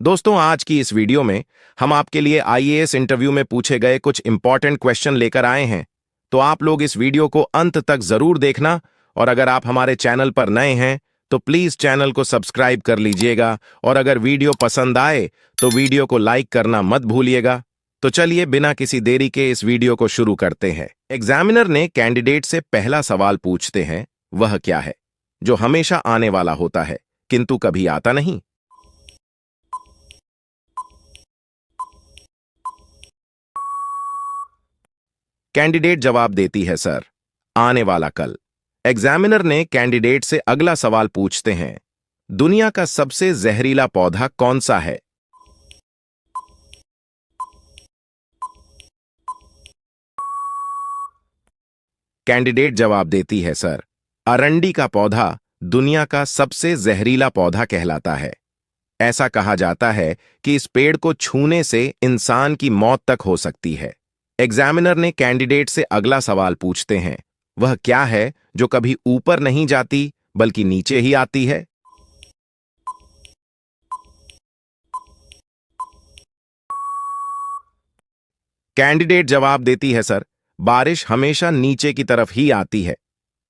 दोस्तों, आज की इस वीडियो में हम आपके लिए आईएएस इंटरव्यू में पूछे गए कुछ इंपॉर्टेंट क्वेश्चन लेकर आए हैं। तो आप लोग इस वीडियो को अंत तक जरूर देखना, और अगर आप हमारे चैनल पर नए हैं तो प्लीज चैनल को सब्सक्राइब कर लीजिएगा, और अगर वीडियो पसंद आए तो वीडियो को लाइक करना मत भूलिएगा। तो चलिए बिना किसी देरी के इस वीडियो को शुरू करते हैं। एग्जामिनर ने कैंडिडेट से पहला सवाल पूछते हैं, वह क्या है जो हमेशा आने वाला होता है किंतु कभी आता नहीं? कैंडिडेट जवाब देती है, सर, आने वाला कल। एग्जामिनर ने कैंडिडेट से अगला सवाल पूछते हैं, दुनिया का सबसे जहरीला पौधा कौन सा है? कैंडिडेट जवाब देती है, सर, अरंडी का पौधा दुनिया का सबसे जहरीला पौधा कहलाता है। ऐसा कहा जाता है कि इस पेड़ को छूने से इंसान की मौत तक हो सकती है। एग्जामिनर ने कैंडिडेट से अगला सवाल पूछते हैं, वह क्या है जो कभी ऊपर नहीं जाती बल्कि नीचे ही आती है? कैंडिडेट जवाब देती है, सर, बारिश हमेशा नीचे की तरफ ही आती है।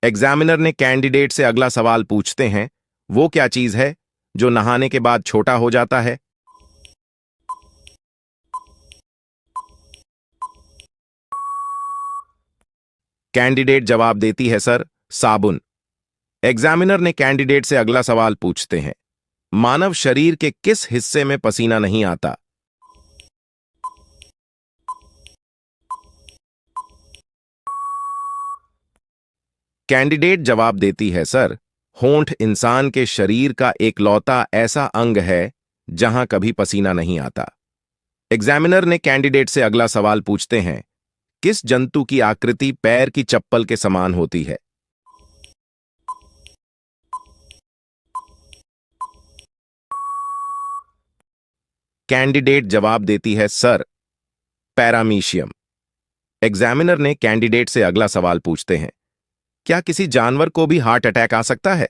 एग्जामिनर ने कैंडिडेट से अगला सवाल पूछते हैं, वो क्या चीज है जो नहाने के बाद छोटा हो जाता है? कैंडिडेट जवाब देती है, सर, साबुन। एग्जामिनर ने कैंडिडेट से अगला सवाल पूछते हैं, मानव शरीर के किस हिस्से में पसीना नहीं आता? कैंडिडेट जवाब देती है, सर, होंठ इंसान के शरीर का एकलौता ऐसा अंग है जहां कभी पसीना नहीं आता। एग्जामिनर ने कैंडिडेट से अगला सवाल पूछते हैं, किस जंतु की आकृति पैर की चप्पल के समान होती है? कैंडिडेट जवाब देती है, सर, पैरामीशियम। एग्जामिनर ने कैंडिडेट से अगला सवाल पूछते हैं, क्या किसी जानवर को भी हार्ट अटैक आ सकता है?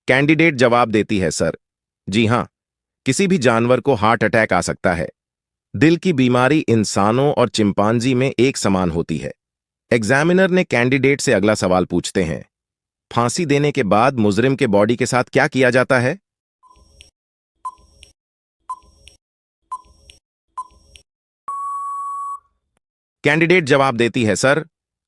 कैंडिडेट जवाब देती है, सर, जी हां, किसी भी जानवर को हार्ट अटैक आ सकता है। दिल की बीमारी इंसानों और चिंपांजी में एक समान होती है। एग्जामिनर ने कैंडिडेट से अगला सवाल पूछते हैं, फांसी देने के बाद मुजरिम के बॉडी के साथ क्या किया जाता है? कैंडिडेट जवाब देती है, सर,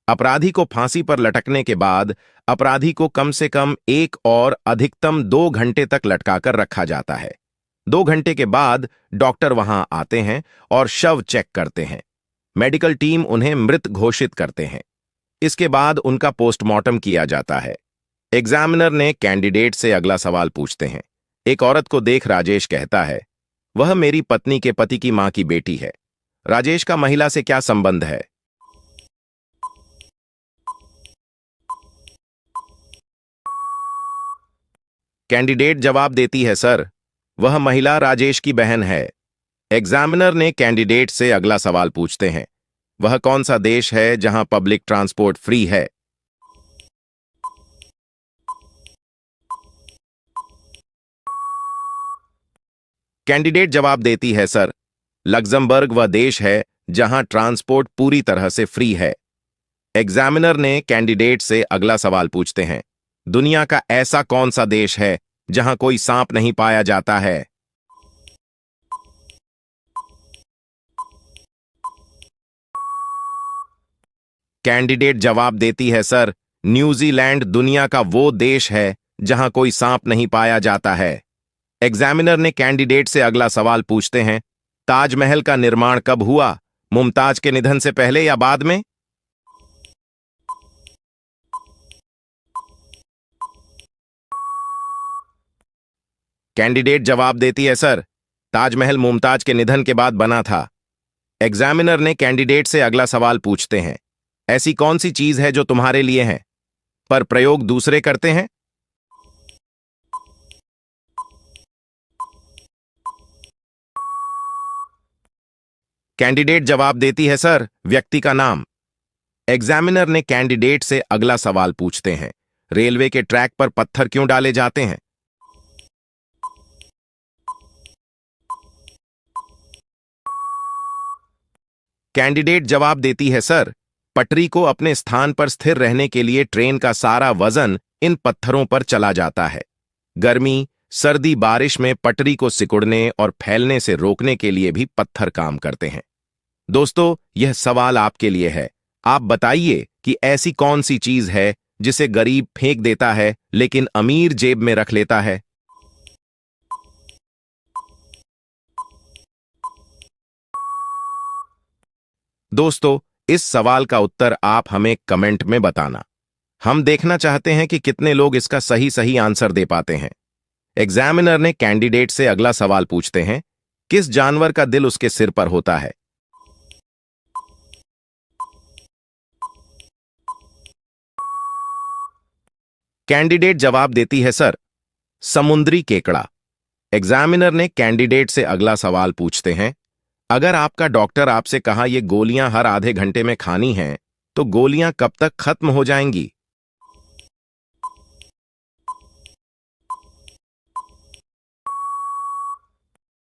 अपराधी को फांसी पर लटकने के बाद अपराधी को कम से कम 1 और अधिकतम 2 घंटे तक लटकाकर रखा जाता है। 2 घंटे के बाद डॉक्टर वहां आते हैं और शव चेक करते हैं। मेडिकल टीम उन्हें मृत घोषित करते हैं। इसके बाद उनका पोस्टमार्टम किया जाता है। एग्जामिनर ने कैंडिडेट से अगला सवाल पूछते हैं, एक औरत को देख राजेश कहता है, वह मेरी पत्नी के पति की मां की बेटी है। राजेश का महिला से क्या संबंध है? कैंडिडेट जवाब देती है, सर, वह महिला राजेश की बहन है। एग्जामिनर ने कैंडिडेट से अगला सवाल पूछते हैं, वह कौन सा देश है जहां पब्लिक ट्रांसपोर्ट फ्री है? कैंडिडेट जवाब देती है, सर, लग्जमबर्ग वह देश है जहां ट्रांसपोर्ट पूरी तरह से फ्री है। एग्जामिनर ने कैंडिडेट से अगला सवाल पूछते हैं, दुनिया का ऐसा कौन सा देश है जहां कोई सांप नहीं पाया जाता है? कैंडिडेट जवाब देती है, सर, न्यूजीलैंड दुनिया का वो देश है जहां कोई सांप नहीं पाया जाता है। एग्जामिनर ने कैंडिडेट से अगला सवाल पूछते हैं, ताजमहल का निर्माण कब हुआ, मुमताज के निधन से पहले या बाद में? कैंडिडेट जवाब देती है, सर, ताजमहल मुमताज के निधन के बाद बना था। एग्जामिनर ने कैंडिडेट से अगला सवाल पूछते हैं, ऐसी कौन सी चीज है जो तुम्हारे लिए है पर प्रयोग दूसरे करते हैं? कैंडिडेट जवाब देती है, सर, व्यक्ति का नाम। एग्जामिनर ने कैंडिडेट से अगला सवाल पूछते हैं, रेलवे के ट्रैक पर पत्थर क्यों डाले जाते हैं? कैंडिडेट जवाब देती है, सर, पटरी को अपने स्थान पर स्थिर रहने के लिए ट्रेन का सारा वजन इन पत्थरों पर चला जाता है। गर्मी, सर्दी, बारिश में पटरी को सिकुड़ने और फैलने से रोकने के लिए भी पत्थर काम करते हैं। दोस्तों, यह सवाल आपके लिए है। आप बताइए कि ऐसी कौन सी चीज है जिसे गरीब फेंक देता है लेकिन अमीर जेब में रख लेता है? दोस्तों, इस सवाल का उत्तर आप हमें कमेंट में बताना। हम देखना चाहते हैं कि कितने लोग इसका सही सही आंसर दे पाते हैं। एग्जामिनर ने कैंडिडेट से अगला सवाल पूछते हैं, किस जानवर का दिल उसके सिर पर होता है? कैंडिडेट जवाब देती है, सर, समुद्री केकड़ा। एग्जामिनर ने कैंडिडेट से अगला सवाल पूछते हैं, अगर आपका डॉक्टर आपसे कहा ये गोलियां हर आधे घंटे में खानी हैं, तो गोलियां कब तक खत्म हो जाएंगी?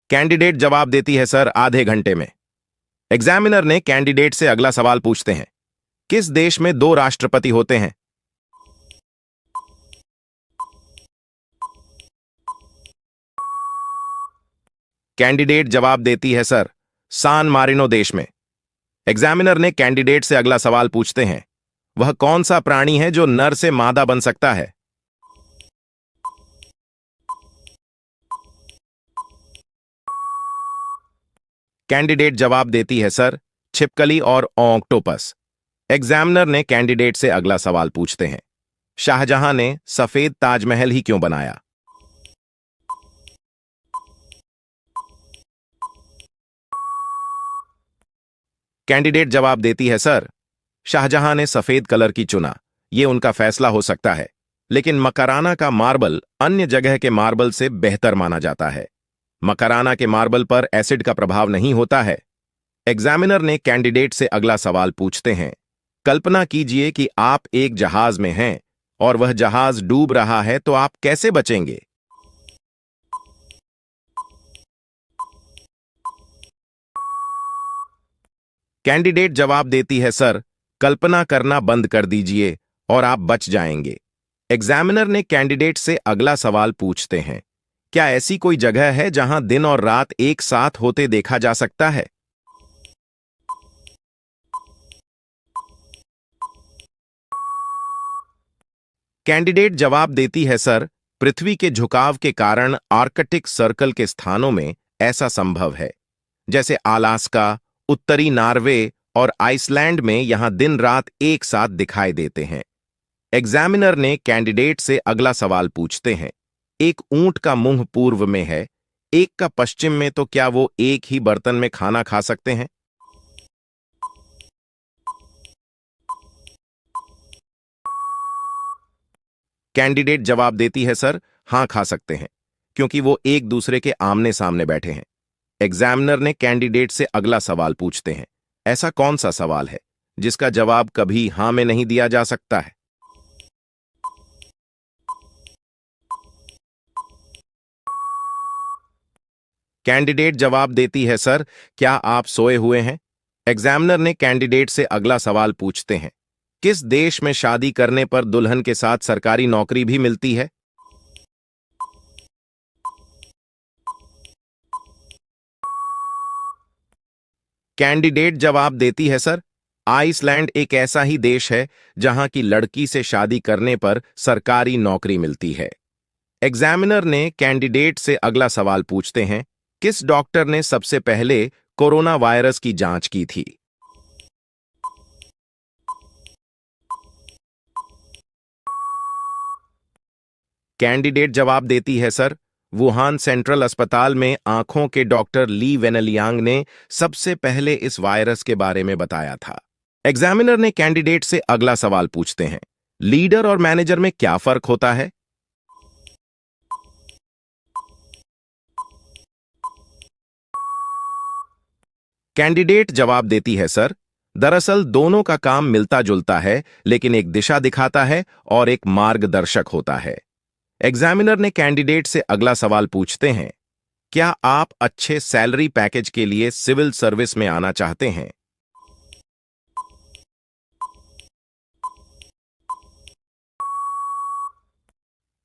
कैंडिडेट जवाब देती है, सर, आधे घंटे में। एग्जामिनर ने कैंडिडेट से अगला सवाल पूछते हैं, किस देश में दो राष्ट्रपति होते हैं? कैंडिडेट जवाब देती है, सर, सान मारिनो देश में। एग्जामिनर ने कैंडिडेट से अगला सवाल पूछते हैं, वह कौन सा प्राणी है जो नर से मादा बन सकता है? कैंडिडेट जवाब देती है, सर, छिपकली और ऑक्टोपस। एग्जामिनर ने कैंडिडेट से अगला सवाल पूछते हैं, शाहजहां ने सफेद ताजमहल ही क्यों बनाया? कैंडिडेट जवाब देती है, सर, शाहजहां ने सफेद कलर की चुना, यह उनका फैसला हो सकता है, लेकिन मकराना का मार्बल अन्य जगह के मार्बल से बेहतर माना जाता है। मकराना के मार्बल पर एसिड का प्रभाव नहीं होता है। एग्जामिनर ने कैंडिडेट से अगला सवाल पूछते हैं, कल्पना कीजिए कि आप एक जहाज में हैं और वह जहाज डूब रहा है, तो आप कैसे बचेंगे? कैंडिडेट जवाब देती है, सर, कल्पना करना बंद कर दीजिए और आप बच जाएंगे। एग्जामिनर ने कैंडिडेट से अगला सवाल पूछते हैं, क्या ऐसी कोई जगह है जहां दिन और रात एक साथ होते देखा जा सकता है? कैंडिडेट जवाब देती है, सर, पृथ्वी के झुकाव के कारण आर्कटिक सर्कल के स्थानों में ऐसा संभव है, जैसे अलास्का, उत्तरी नॉर्वे और आइसलैंड में यहां दिन रात एक साथ दिखाई देते हैं। एग्जामिनर ने कैंडिडेट से अगला सवाल पूछते हैं, एक ऊंट का मुंह पूर्व में है, एक का पश्चिम में, तो क्या वो एक ही बर्तन में खाना खा सकते हैं? कैंडिडेट जवाब देती है, सर, हां, खा सकते हैं, क्योंकि वो एक दूसरे के आमने सामने बैठे हैं। एग्जामिनर ने कैंडिडेट से अगला सवाल पूछते हैं, ऐसा कौन सा सवाल है जिसका जवाब कभी हां में नहीं दिया जा सकता है? कैंडिडेट जवाब देती है, सर, क्या आप सोए हुए हैं? एग्जामिनर ने कैंडिडेट से अगला सवाल पूछते हैं, किस देश में शादी करने पर दुल्हन के साथ सरकारी नौकरी भी मिलती है? कैंडिडेट जवाब देती है, सर, आइसलैंड एक ऐसा ही देश है जहां की लड़की से शादी करने पर सरकारी नौकरी मिलती है। एग्जामिनर ने कैंडिडेट से अगला सवाल पूछते हैं, किस डॉक्टर ने सबसे पहले कोरोना वायरस की जांच की थी? कैंडिडेट जवाब देती है, सर, वुहान सेंट्रल अस्पताल में आंखों के डॉक्टर ली वेनलियांग ने सबसे पहले इस वायरस के बारे में बताया था। एग्जामिनर ने कैंडिडेट से अगला सवाल पूछते हैं, लीडर और मैनेजर में क्या फर्क होता है? कैंडिडेट जवाब देती है, सर, दरअसल दोनों का काम मिलता जुलता है, लेकिन एक दिशा दिखाता है और एक मार्गदर्शक होता है। एग्जामिनर ने कैंडिडेट से अगला सवाल पूछते हैं, क्या आप अच्छे सैलरी पैकेज के लिए सिविल सर्विस में आना चाहते हैं?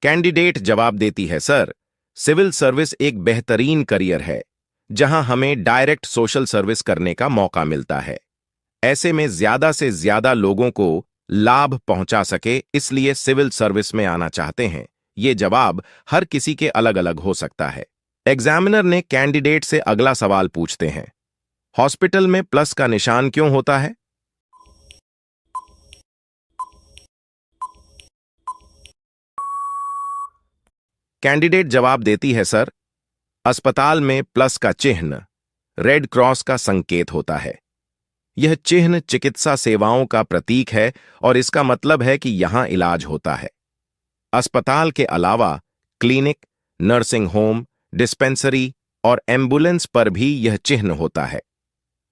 कैंडिडेट जवाब देती है, सर, सिविल सर्विस एक बेहतरीन करियर है जहां हमें डायरेक्ट सोशल सर्विस करने का मौका मिलता है। ऐसे में ज्यादा से ज्यादा लोगों को लाभ पहुंचा सके, इसलिए सिविल सर्विस में आना चाहते हैं। ये जवाब हर किसी के अलग अलग हो सकता है। एग्जामिनर ने कैंडिडेट से अगला सवाल पूछते हैं, हॉस्पिटल में प्लस का निशान क्यों होता है? कैंडिडेट जवाब देती है, सर, अस्पताल में प्लस का चिन्ह रेड क्रॉस का संकेत होता है। यह चिन्ह चिकित्सा सेवाओं का प्रतीक है और इसका मतलब है कि यहां इलाज होता है। अस्पताल के अलावा क्लिनिक, नर्सिंग होम, डिस्पेंसरी और एम्बुलेंस पर भी यह चिन्ह होता है।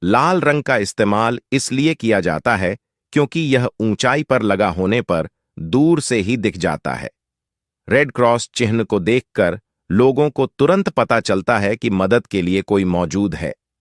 लाल रंग का इस्तेमाल इसलिए किया जाता है क्योंकि यह ऊंचाई पर लगा होने पर दूर से ही दिख जाता है। रेड क्रॉस चिन्ह को देखकर लोगों को तुरंत पता चलता है कि मदद के लिए कोई मौजूद है।